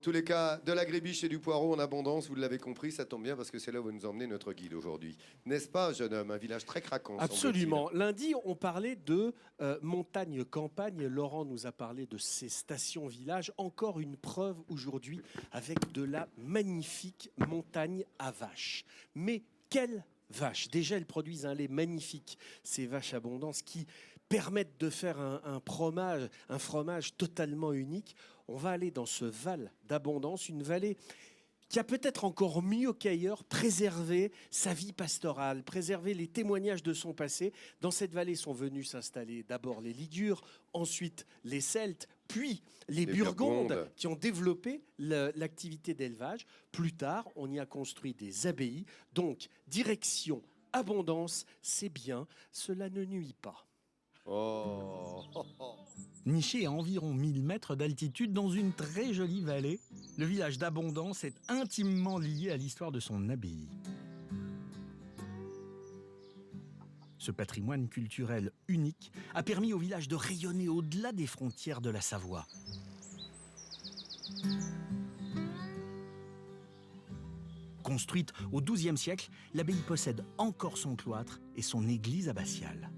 tous les cas, de la grébiche et du poireau en abondance, vous l'avez compris, ça tombe bien parce que c'est là où va nous emmener notre guide aujourd'hui. N'est-ce pas, jeune homme? Un village très craquant. Absolument. Lundi, on parlait de montagne-campagne. Laurent nous a parlé de ces stations-villages. Encore une preuve aujourd'hui avec de la magnifique montagne à vaches. Mais quelle vache! Déjà, elles produisent un lait magnifique, ces vaches abondantes qui permettent de faire un fromage totalement unique. On va aller dans ce val d'abondance, une vallée qui a peut-être encore mieux qu'ailleurs préservé sa vie pastorale, préservé les témoignages de son passé. Dans cette vallée sont venus s'installer d'abord les Ligures, ensuite les Celtes, puis les Burgondes qui ont développé l'activité d'élevage. Plus tard, on y a construit des abbayes. Donc, direction abondance, c'est bien, cela ne nuit pas. Oh. Niché à environ 1000 mètres d'altitude dans une très jolie vallée, le village d'Abondance est intimement lié à l'histoire de son abbaye. Ce patrimoine culturel unique a permis au village de rayonner au-delà des frontières de la Savoie. Construite au XIIe siècle, l'abbaye possède encore son cloître et son église abbatiale.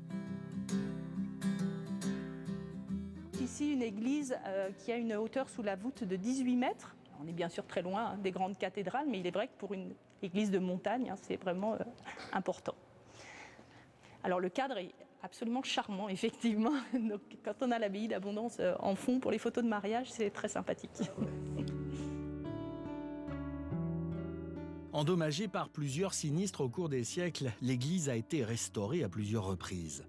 Ici, une église qui a une hauteur sous la voûte de 18 mètres. On est bien sûr très loin des grandes cathédrales, mais il est vrai que pour une église de montagne, c'est vraiment important. Alors le cadre est absolument charmant, effectivement. Donc, quand on a l'abbaye d'Abondance en fond pour les photos de mariage, c'est très sympathique. Endommagée par plusieurs sinistres au cours des siècles, l'église a été restaurée à plusieurs reprises.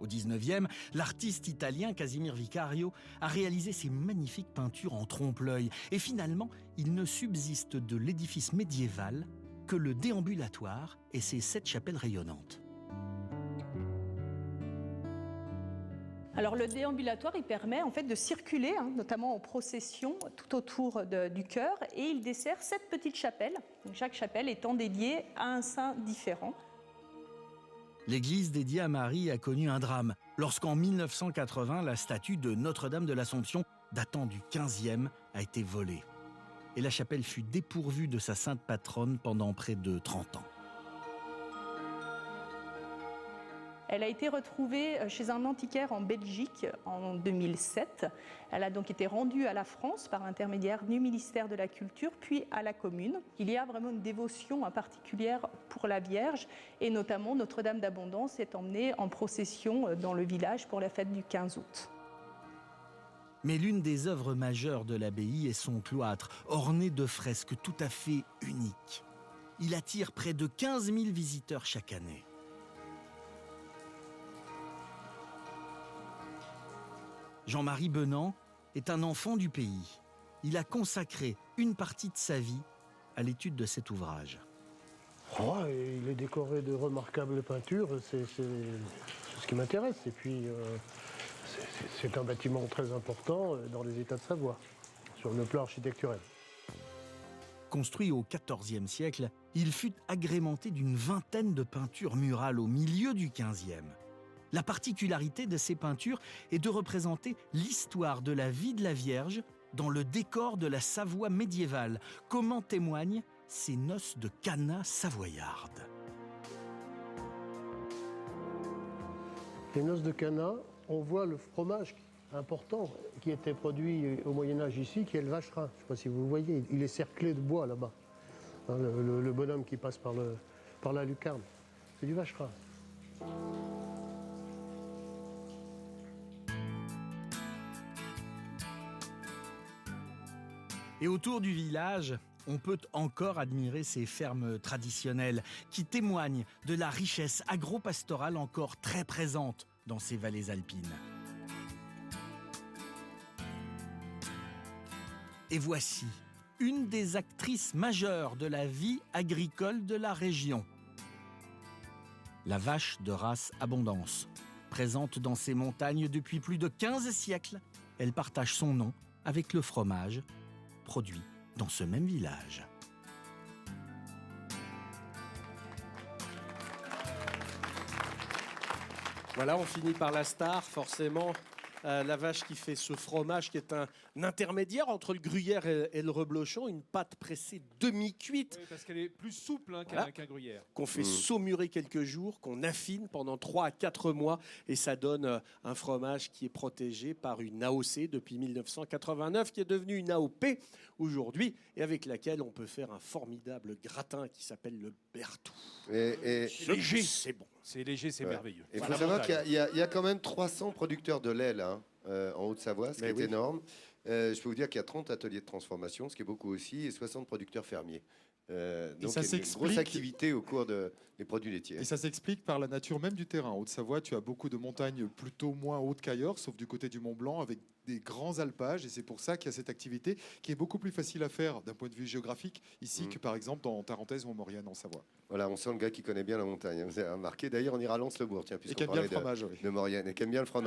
Au XIXe, l'artiste italien Casimir Vicario a réalisé ces magnifiques peintures en trompe-l'œil. Et finalement, il ne subsiste de l'édifice médiéval que le déambulatoire et ses 7 chapelles rayonnantes. Alors le déambulatoire, il permet en fait de circuler, notamment en procession, tout autour du chœur, et il dessert 7 petites chapelles, donc chaque chapelle étant dédiée à un saint différent. L'église dédiée à Marie a connu un drame lorsqu'en 1980, la statue de Notre-Dame de l'Assomption, datant du XVe, a été volée. Et la chapelle fut dépourvue de sa sainte patronne pendant près de 30 ans. Elle a été retrouvée chez un antiquaire en Belgique en 2007. Elle a donc été rendue à la France par l'intermédiaire du ministère de la Culture, puis à la commune. Il y a vraiment une dévotion particulière pour la Vierge, et notamment Notre-Dame d'Abondance est emmenée en procession dans le village pour la fête du 15 août. Mais l'une des œuvres majeures de l'abbaye est son cloître, orné de fresques tout à fait uniques. Il attire près de 15 000 visiteurs chaque année. Jean-Marie Benant est un enfant du pays. Il a consacré une partie de sa vie à l'étude de cet ouvrage. Oh, il est décoré de remarquables peintures, c'est ce qui m'intéresse. Et puis, c'est un bâtiment très important dans les États de Savoie, sur le plan architecturel. Construit au XIVe siècle, il fut agrémenté d'une vingtaine de peintures murales au milieu du XVe. La particularité de ces peintures est de représenter l'histoire de la vie de la Vierge dans le décor de la Savoie médiévale, comme en témoignent ces noces de Cana savoyardes. Les noces de Cana, on voit le fromage important qui était produit au Moyen-Âge ici, qui est le vacherin. Je ne sais pas si vous le voyez, il est cerclé de bois là-bas. Le bonhomme qui passe par la lucarne, c'est du vacherin. Et autour du village, on peut encore admirer ces fermes traditionnelles qui témoignent de la richesse agro-pastorale encore très présente dans ces vallées alpines. Et voici une des actrices majeures de la vie agricole de la région. La vache de race Abondance. Présente dans ces montagnes depuis plus de 15 siècles, elle partage son nom avec le fromage produit dans ce même village. Voilà, on finit par la star, forcément. la vache qui fait ce fromage qui est un intermédiaire entre le gruyère et le reblochon, une pâte pressée demi-cuite Oui, parce qu'elle est plus souple Voilà. qu'un gruyère. qu'on fait saumurer quelques jours, qu'on affine pendant 3 à 4 mois et ça donne un fromage qui est protégé par une AOC depuis 1989 qui est devenue une AOP aujourd'hui et avec laquelle on peut faire un formidable gratin qui s'appelle le Berthoud. Et C'est léger, c'est bon. C'est léger, c'est Ouais. merveilleux. il faut Voilà, savoir montagne. qu'il y a quand même 300 producteurs de lait là, en Haute-Savoie, ce qui Mais est oui. énorme. Je peux vous dire qu'il y a 30 ateliers de transformation, ce qui est beaucoup aussi, et 60 producteurs fermiers. Donc ça il y a une grosse s'explique- activité au cours des produits laitiers. Et ça s'explique par la nature même du terrain. En Haute-Savoie, tu as beaucoup de montagnes plutôt moins hautes qu'ailleurs, sauf du côté du Mont Blanc, avec des grands alpages. Et c'est pour ça qu'il y a cette activité qui est beaucoup plus facile à faire d'un point de vue géographique ici que par exemple dans Tarentaise ou en Maurienne en Savoie. Voilà, on sent le gars qui connaît bien la montagne. Vous avez remarqué, d'ailleurs, on ira à Lens-le-Bourg, tiens, Et puisqu'on qui aime bien parlait le fromage. Oui. de Maurienne, et qui aime bien le fromage.